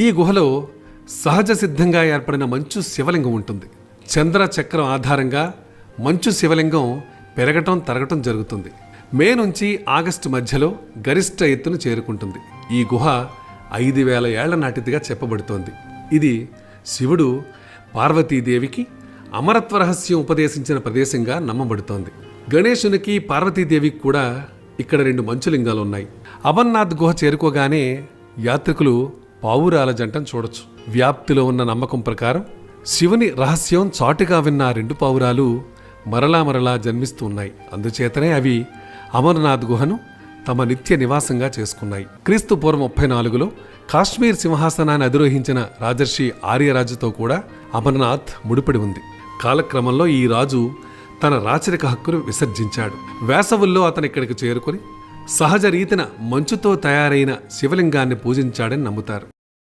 ఈ గుహలో సహజ సిద్ధంగా ఏర్పడిన మంచు శివలింగం ఉంటుంది. చంద్ర చక్రం ఆధారంగా మంచు శివలింగం పెరగటం తరగటం జరుగుతుంది. మే నుంచి ఆగస్టు మధ్యలో గరిష్ట ఎత్తును చేరుకుంటుంది. ఈ గుహ 5000 ఏళ్ల నాటిదిగా చెప్పబడుతోంది. ఇది శివుడు పార్వతీదేవికి అమరత్వ రహస్యం ఉపదేశించిన ప్రదేశంగా నమ్మబడుతోంది. గణేశునికి పార్వతీదేవికి కూడా ఇక్కడ 2 మంచులింగాలు ఉన్నాయి. అమర్నాథ్ గుహ చేరుకోగానే యాత్రికులు పావురాల జంటను చూడొచ్చు. వ్యాప్తిలో ఉన్న నమ్మకం ప్రకారం శివుని రహస్యం చాటుగా విన్న 2 పావురాలు మరలా జన్మిస్తూ ఉన్నాయి. అందుచేతనే అవి అమర్నాథ్ గుహను తమ నిత్య నివాసంగా చేసుకున్నాయి. క్రీస్తు పూర్వం 34లో కాశ్మీర్ సింహాసనాన్ని అధిరోహించిన రాజర్షి ఆర్యరాజుతో కూడా అమర్నాథ్ ముడిపడి ఉంది. కాలక్రమంలో ఈ రాజు తన రాచరిక హక్కును విసర్జించాడు. వేసవుల్లో అతను ఇక్కడికి చేరుకుని సహజ రీతిన మంచుతో తయారైన శివలింగాన్ని పూజించాడని నమ్ముతారు.